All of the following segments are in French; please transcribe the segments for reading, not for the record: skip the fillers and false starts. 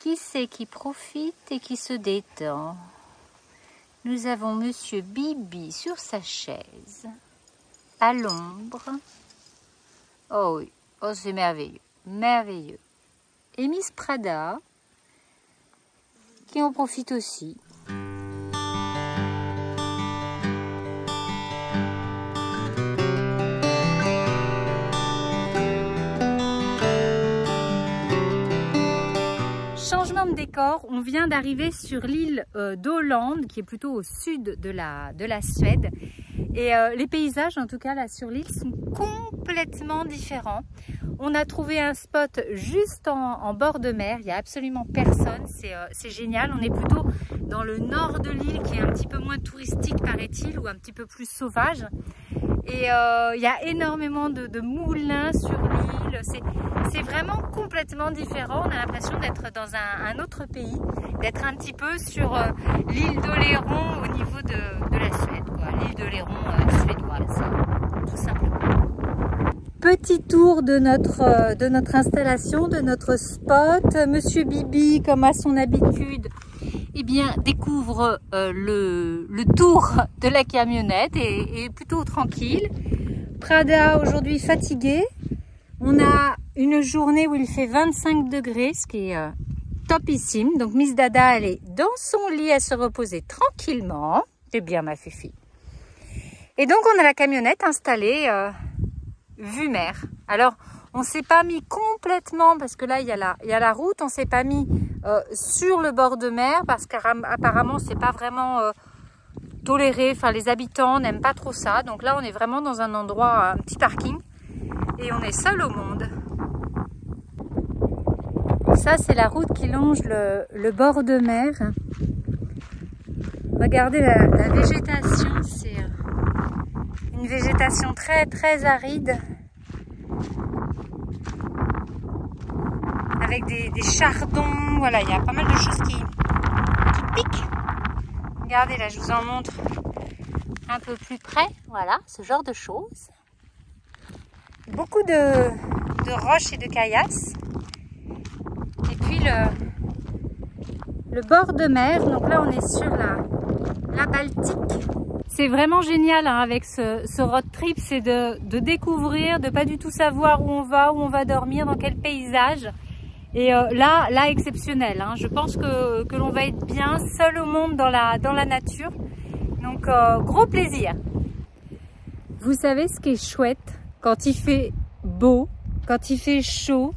Qui c'est qui profite et qui se détend? Nous avons Monsieur Bibi sur sa chaise, à l'ombre. Oh oui, oh c'est merveilleux, merveilleux. Et Miss Prada, qui en profite aussi. Changement de décor, on vient d'arriver sur l'île d'Åland, qui est plutôt au sud de la Suède. Et les paysages, en tout cas là sur l'île, sont complètement différents. On a trouvé un spot juste en bord de mer, il n'y a absolument personne, c'est génial. On est plutôt dans le nord de l'île qui est un petit peu moins touristique paraît-il, ou un petit peu plus sauvage. Et il y a énormément de moulins sur l'île, c'est vraiment complètement différent. On a l'impression d'être dans un autre pays, d'être un petit peu sur l'île d'Oléron au niveau de la Suède, l'île d'Oléron suédoise, tout simplement. Petit tour de notre installation, de notre spot. Monsieur Bibi, comme à son habitude, eh bien, découvre le tour de la camionnette et est plutôt tranquille. Prada aujourd'hui fatiguée. On a une journée où il fait 25 degrés, ce qui est topissime. Donc Miss Dada, elle est dans son lit à se reposer tranquillement. C'est bien ma fifi. Et donc on a la camionnette installée vue mer. Alors on s'est pas mis complètement, parce que là il y a la route, on s'est pas mis sur le bord de mer parce qu'apparemment c'est pas vraiment toléré, enfin les habitants n'aiment pas trop ça. Donc là on est vraiment dans un endroit, un petit parking, et on est seul au monde. Ça c'est la route qui longe le bord de mer. Regardez la végétation, c'est une végétation très très aride, avec des chardons. Voilà, il y a pas mal de choses qui piquent. Regardez là, je vous en montre un peu plus près. Voilà, ce genre de choses. Beaucoup de roches et de caillasses. Et puis le bord de mer. Donc là on est sur la Baltique. C'est vraiment génial hein, avec ce road trip, c'est de découvrir, de pas du tout savoir où on va dormir, dans quel paysage. Et là exceptionnel. Hein. Je pense que l'on va être bien seul au monde dans la nature. Donc gros plaisir. Vous savez ce qui est chouette quand il fait beau, quand il fait chaud.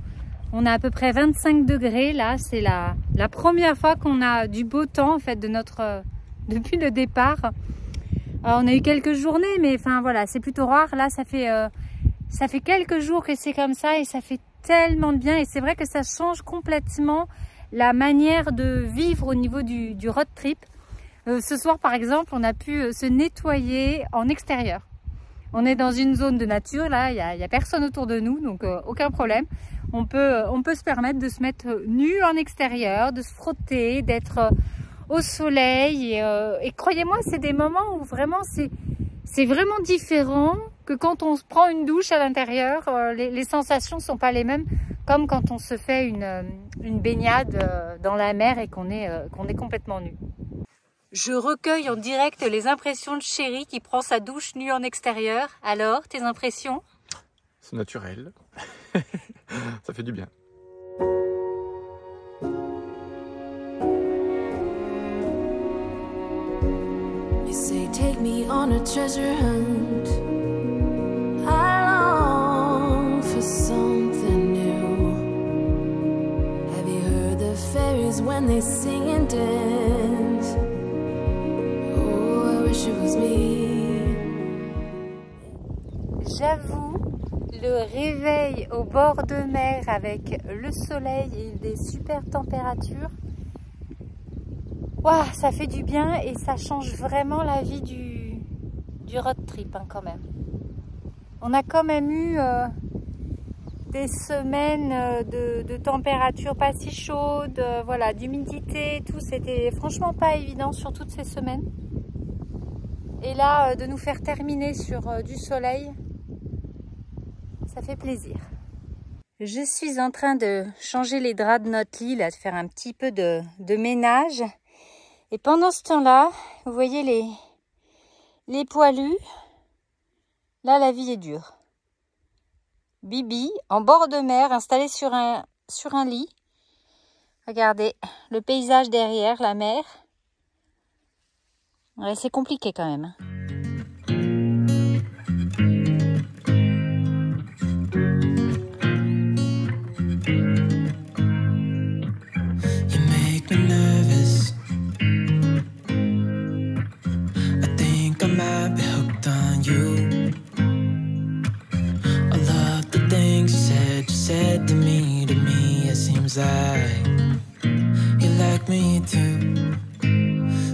On a à peu près 25 degrés là. C'est la première fois qu'on a du beau temps en fait depuis le départ. Alors, on a eu quelques journées, mais enfin voilà, c'est plutôt rare. Là, ça fait quelques jours que c'est comme ça et ça fait tellement de bien. Et c'est vrai que ça change complètement la manière de vivre au niveau du road trip. Ce soir, par exemple, on a pu se nettoyer en extérieur. On est dans une zone de nature, là, il y a personne autour de nous, donc aucun problème. On peut se permettre de se mettre nu en extérieur, de se frotter, d'être au soleil et croyez-moi, c'est des moments où vraiment c'est vraiment différent que quand on se prend une douche à l'intérieur. Les sensations sont pas les mêmes comme quand on se fait une baignade dans la mer et qu'on est complètement nu. Je recueille en direct les impressions de Chéri qui prend sa douche nue en extérieur. Alors, tes impressions? C'est naturel. Ça fait du bien. You say take me on a treasure hunt. I long for something new. Have you heard the fairies when they sing and dance? Oh, I wish it was me. J'avoue, le réveil au bord de mer avec le soleil et des super températures, wow, ça fait du bien et ça change vraiment la vie du road trip hein, quand même. On a quand même eu des semaines de température pas si chaude, voilà, d'humidité, tout. C'était franchement pas évident sur toutes ces semaines. Et là, de nous faire terminer sur du soleil, ça fait plaisir. Je suis en train de changer les draps de notre lit, là, de faire un petit peu de ménage. Et pendant ce temps-là, vous voyez les poilus. Là, la vie est dure. Bibi, en bord de mer, installée sur un lit. Regardez, le paysage derrière, la mer. Ouais, c'est compliqué quand même. Like you like me too.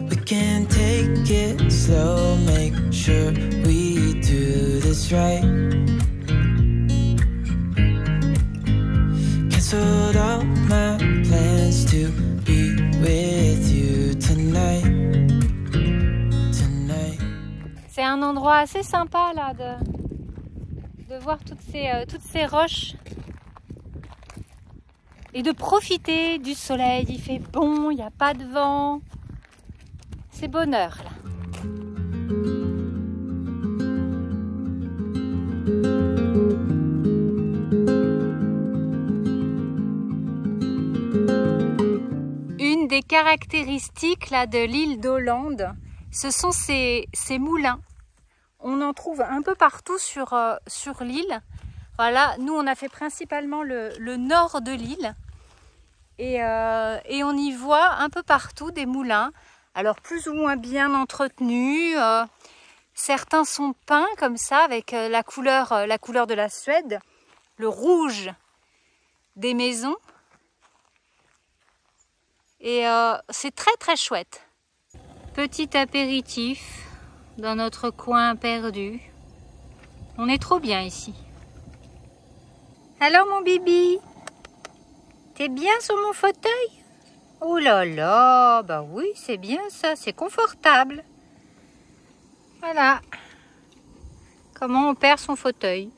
We can take it slow, make sure we do this right. Canceled all my plans to be with you tonight. C'est un endroit assez sympa là de voir toutes ces roches. Et de profiter du soleil, il fait bon, il n'y a pas de vent. C'est bonheur là. Une des caractéristiques là, de l'île d'Hollande, ce sont ces moulins. On en trouve un peu partout sur l'île. Voilà, nous on a fait principalement le nord de l'île. Et on y voit un peu partout des moulins, alors plus ou moins bien entretenus. Certains sont peints comme ça avec la couleur de la Suède, le rouge des maisons. Et c'est très très chouette. Petit apéritif dans notre coin perdu. On est trop bien ici. Alors mon bibi, t'es bien sur mon fauteuil? Oh là là, bah oui, c'est bien ça, c'est confortable. Voilà. Comment on perd son fauteuil?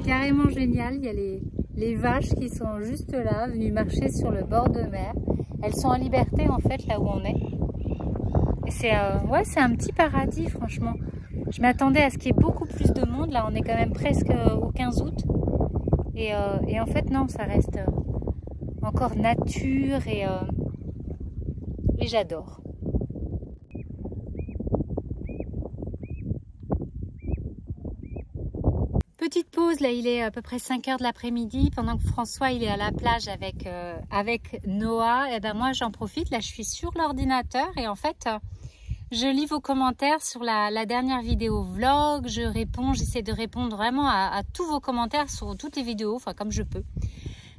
Carrément génial, il y a les vaches qui sont juste là, venues marcher sur le bord de mer. Elles sont en liberté en fait là où on est. Et c'est un petit paradis franchement. Je m'attendais à ce qu'il y ait beaucoup plus de monde, là on est quand même presque au 15 août. Et en fait non, ça reste encore nature et j'adore. Petite pause, là il est à peu près 5 h de l'après-midi, pendant que François il est à la plage avec Noah. Et ben moi j'en profite, là je suis sur l'ordinateur et en fait je lis vos commentaires sur la dernière vidéo vlog, j'essaie de répondre vraiment à tous vos commentaires sur toutes les vidéos, enfin comme je peux.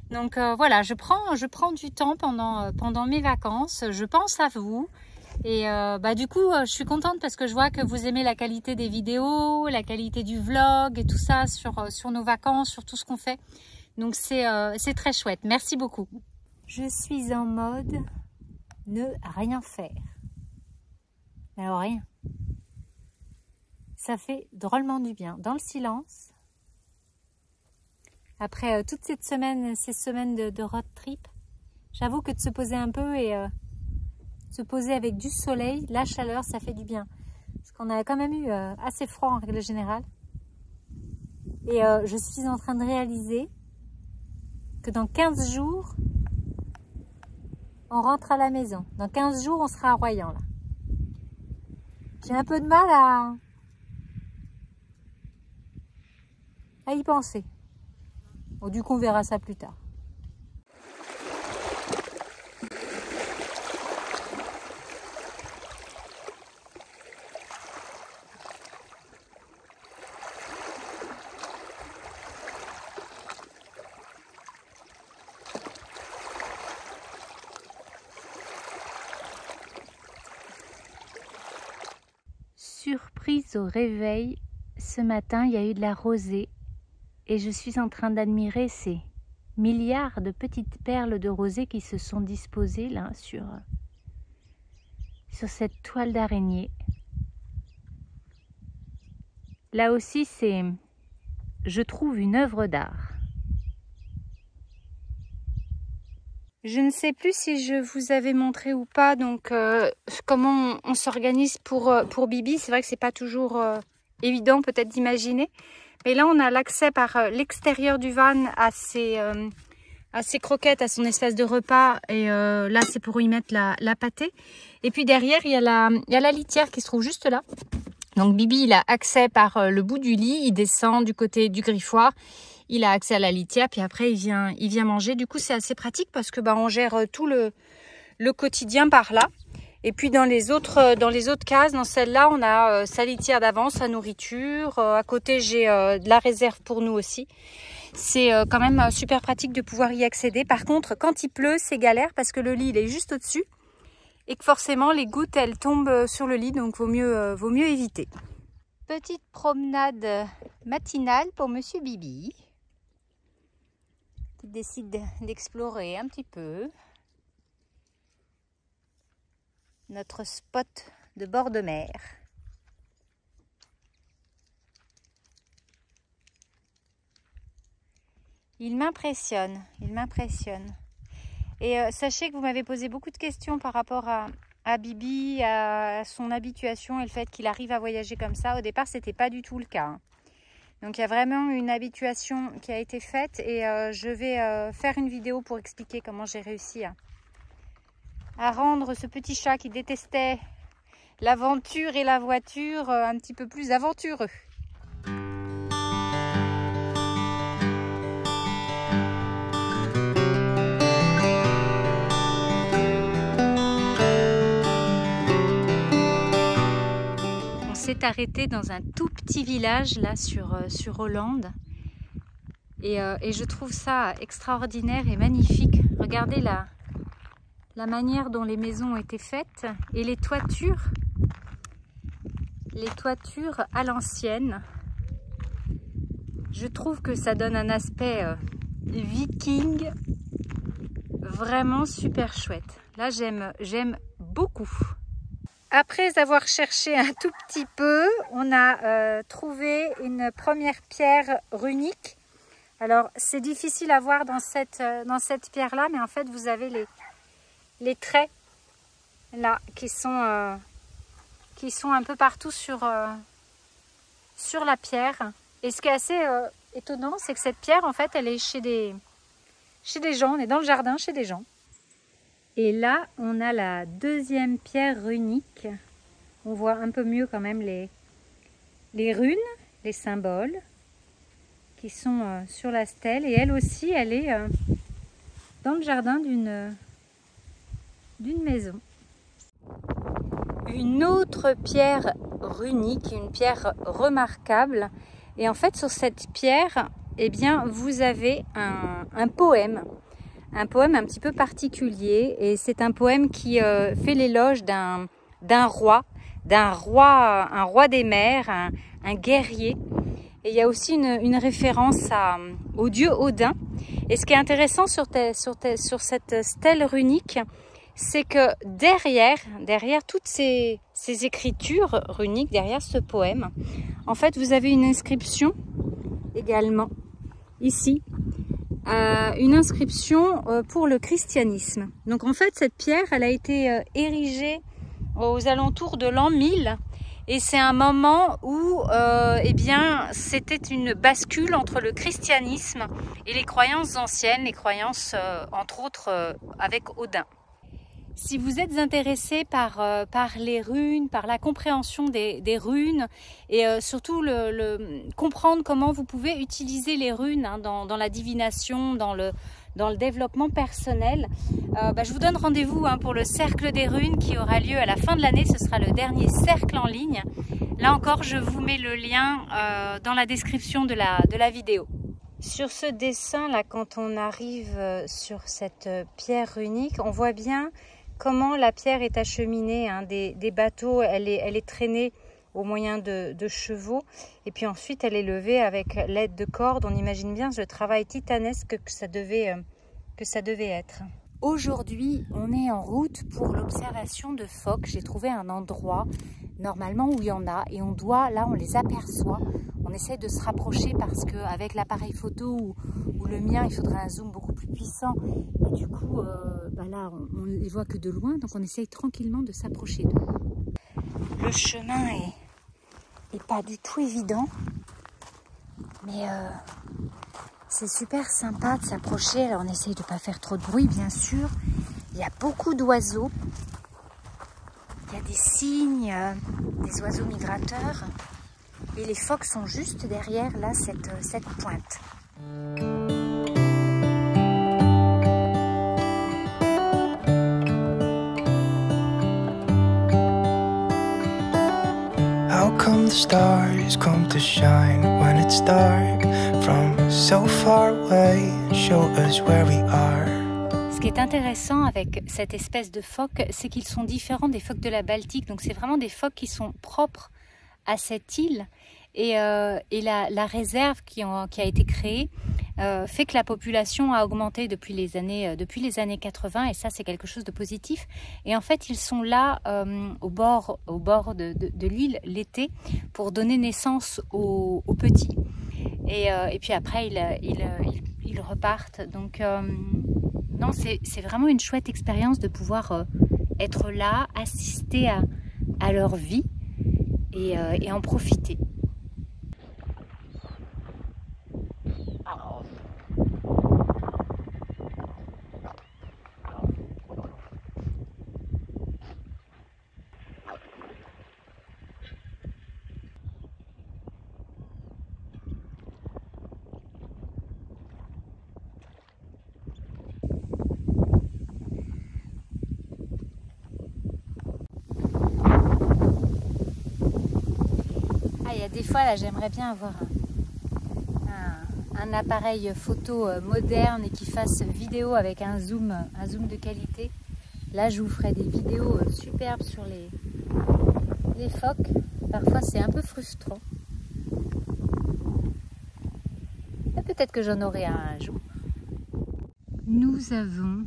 Donc voilà, je prends du temps pendant mes vacances, je pense à vous. Et du coup, je suis contente parce que je vois que vous aimez la qualité des vidéos, la qualité du vlog et tout ça sur nos vacances, sur tout ce qu'on fait. Donc c'est très chouette. Merci beaucoup. Je suis en mode ne rien faire. Alors rien. Ça fait drôlement du bien. Dans le silence. Après toutes ces semaines de road trip, j'avoue que de se poser un peu et se poser avec du soleil, la chaleur, ça fait du bien. Parce qu'on a quand même eu assez froid en règle générale. Et je suis en train de réaliser que dans 15 jours, on rentre à la maison. Dans 15 jours, on sera à Royan. Là. J'ai un peu de mal à y penser. Bon, du coup, on verra ça plus tard. surprise au réveil. Ce matin, il y a eu de la rosée et je suis en train d'admirer ces milliards de petites perles de rosée qui se sont disposées là sur cette toile d'araignée. Là aussi, c'est, je trouve, une œuvre d'art. Je ne sais plus si je vous avais montré ou pas donc comment on s'organise pour Bibi. C'est vrai que c'est pas toujours évident peut-être d'imaginer. Mais là, on a l'accès par l'extérieur du van à ses croquettes, à son espace de repas. Et là, c'est pour y mettre la pâtée. Et puis derrière, il y a la litière qui se trouve juste là. Donc Bibi, il a accès par le bout du lit. Il descend du côté du griffoir. Il a accès à la litière. Puis après, il vient manger. Du coup, c'est assez pratique parce que on gère tout le quotidien par là. Et puis dans les autres cases, dans celle-là, on a sa litière d'avance, sa nourriture. À côté, j'ai de la réserve pour nous aussi. C'est quand même super pratique de pouvoir y accéder. Par contre, quand il pleut, c'est galère parce que le lit, il est juste au-dessus. Et que forcément, les gouttes, elles tombent sur le lit. Donc, vaut mieux éviter. Petite promenade matinale pour Monsieur Bibi, qui décide d'explorer un petit peu notre spot de bord de mer. Il m'impressionne. Et sachez que vous m'avez posé beaucoup de questions par rapport à Bibi, à son habituation et le fait qu'il arrive à voyager comme ça. Au départ, c'était pas du tout le cas. Donc il y a vraiment une habituation qui a été faite et je vais faire une vidéo pour expliquer comment j'ai réussi à rendre ce petit chat qui détestait l'aventure et la voiture un petit peu plus aventureux. On s'est arrêté dans un tout petit village là sur Hollande et je trouve ça extraordinaire et magnifique. Regardez la manière dont les maisons ont été faites et les toitures à l'ancienne. Je trouve que ça donne un aspect viking vraiment super chouette. Là, j'aime beaucoup. Après avoir cherché un tout petit peu, on a trouvé une première pierre runique. Alors, c'est difficile à voir dans cette pierre-là, mais en fait, vous avez les traits là qui sont un peu partout sur la pierre. Et ce qui est assez étonnant, c'est que cette pierre, en fait, elle est chez des gens. On est dans le jardin chez des gens. Et là, on a la deuxième pierre runique. On voit un peu mieux quand même les runes, les symboles qui sont sur la stèle. Et elle aussi, elle est dans le jardin d'une maison. Une autre pierre runique, une pierre remarquable. Et en fait, sur cette pierre, eh bien, vous avez un poème un petit peu particulier. Et c'est un poème qui fait l'éloge d'un roi, un roi des mers, un guerrier. Et il y a aussi une référence au dieu Odin. Et ce qui est intéressant sur cette stèle runique, c'est que derrière toutes ces écritures runiques, derrière ce poème, en fait, vous avez une inscription également, ici, une inscription pour le christianisme. Donc en fait, cette pierre, elle a été érigée aux alentours de l'an 1000. Et c'est un moment où eh bien, c'était une bascule entre le christianisme et les croyances anciennes, les croyances entre autres avec Odin. Si vous êtes intéressé par les runes, par la compréhension des runes et surtout comprendre comment vous pouvez utiliser les runes dans la divination, dans le développement personnel, je vous donne rendez-vous pour le cercle des runes qui aura lieu à la fin de l'année. Ce sera le dernier cercle en ligne. Là encore, je vous mets le lien dans la description de la vidéo. Sur ce dessin là, quand on arrive sur cette pierre runique, on voit bien comment la pierre est acheminée, des bateaux, elle est traînée au moyen de chevaux. Et puis ensuite, elle est levée avec l'aide de cordes. On imagine bien le travail titanesque que ça devait être. Aujourd'hui, on est en route pour l'observation de phoques. J'ai trouvé un endroit, normalement, où il y en a. Et on les aperçoit. On essaie de se rapprocher parce qu'avec l'appareil photo ou le mien, il faudrait un zoom beaucoup plus puissant. Et du coup, là, on ne les voit que de loin. Donc, on essaye tranquillement de s'approcher d'eux. Le chemin est pas du tout évident. Mais c'est super sympa de s'approcher. Alors, on essaye de ne pas faire trop de bruit, bien sûr. Il y a beaucoup d'oiseaux. Il y a des cygnes, des oiseaux migrateurs. Et les phoques sont juste derrière, là, cette pointe. How come the stars come to shine when it's dark from so far away and show us where we are? Ce qui est intéressant avec cette espèce de phoque, c'est qu'ils sont différents des phoques de la Baltique. Donc c'est vraiment des phoques qui sont propres à cette île. Et la réserve qui a été créée fait que la population a augmenté depuis les années 80, et ça c'est quelque chose de positif. Et en fait ils sont là au bord de l'île l'été pour donner naissance aux petits. Et puis après ils repartent. Donc non, c'est vraiment une chouette expérience de pouvoir être là, assister à leur vie et en profiter. Des fois là j'aimerais bien avoir un appareil photo moderne et qui fasse vidéo avec un zoom de qualité. Là je vous ferai des vidéos superbes sur les phoques. Parfois c'est un peu frustrant. Et peut-être que j'en aurai un jour. Nous avons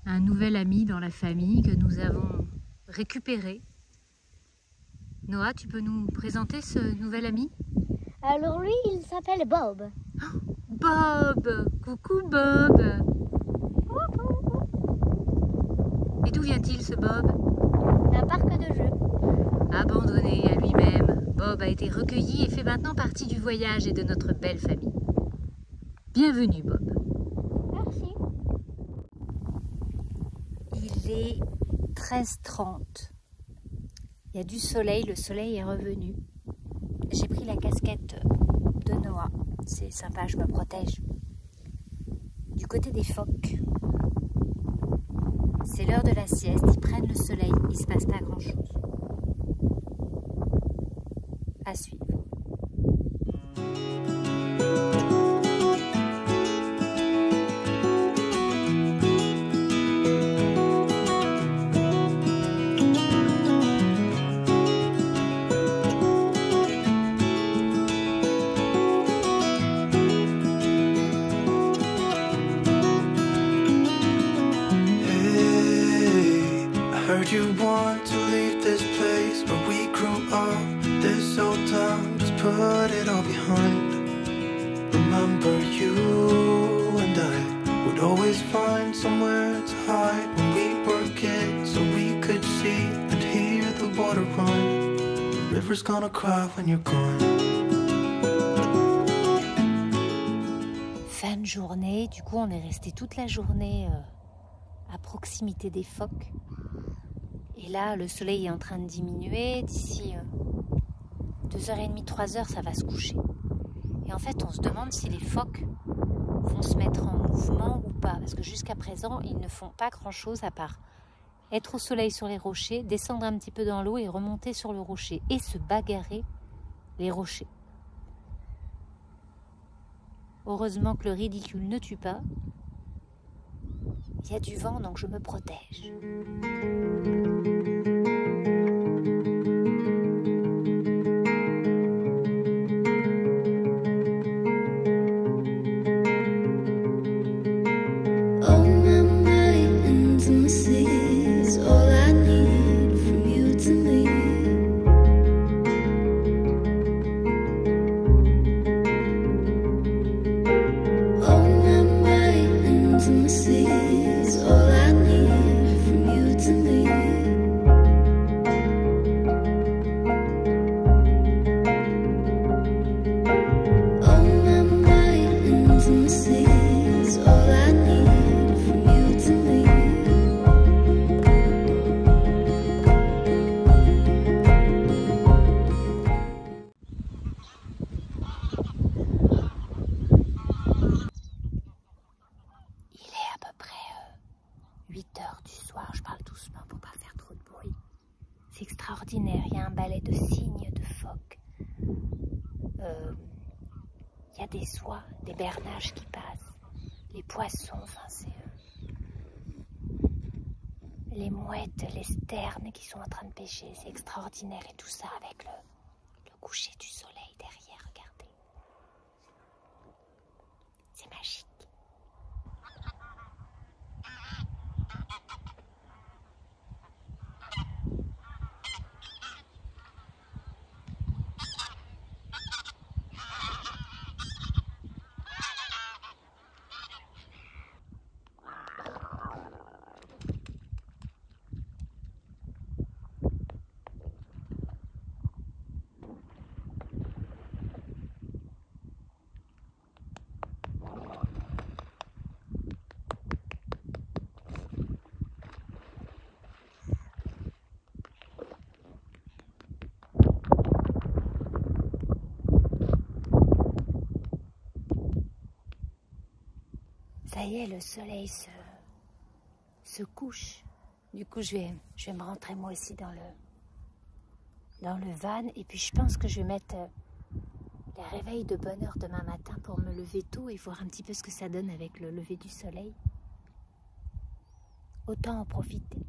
un nouvel ami dans la famille que nous avons récupéré. Noah, tu peux nous présenter ce nouvel ami? Alors lui, il s'appelle Bob. Oh, Bob! Coucou Bob! Et d'où vient-il ce Bob? D'un parc de jeux. Abandonné à lui-même, Bob a été recueilli et fait maintenant partie du voyage et de notre belle famille. Bienvenue Bob. Merci. Il est 13h30. Il y a du soleil, le soleil est revenu. J'ai pris la casquette de Noah. C'est sympa, je me protège. Du côté des phoques, c'est l'heure de la sieste, ils prennent le soleil, il ne se passe pas grand-chose. À suivre. You want to leave this place where we grew up, this old town, just put it all behind. Remember you and I would always find somewhere to hide when we were kids, so we could see and hear the water run. The river's gonna cry when you're gone. Fin de journée, du coup on est resté toute la journée à proximité des phoques. Et là, le soleil est en train de diminuer. D'ici 2h30, 3h, ça va se coucher. Et en fait, on se demande si les phoques vont se mettre en mouvement ou pas. Parce que jusqu'à présent, ils ne font pas grand-chose à part être au soleil sur les rochers, descendre un petit peu dans l'eau et remonter sur le rocher. Et se bagarrer les rochers. Heureusement que le ridicule ne tue pas. Il y a du vent, donc je me protège. 。 . 。 . 。 . . . . . . . . . . . . . . . . . . . . . . . . . . . . . . . . . . . . . . . . . . . . . . . . . . 。 . Alors lui, il s'appelle Bob. balai de cygnes, de phoques. Il y a des oies, des bernaches qui passent, les poissons, enfin c'est les mouettes, les sternes qui sont en train de pêcher, c'est extraordinaire et tout ça avec le coucher du soleil derrière, regardez. C'est magique. Ça y est, le soleil se couche. Du coup, je vais me rentrer moi aussi dans le van. Et puis, je pense que je vais mettre les réveils de bonne heure demain matin pour me lever tôt et voir un petit peu ce que ça donne avec le lever du soleil. Autant en profiter.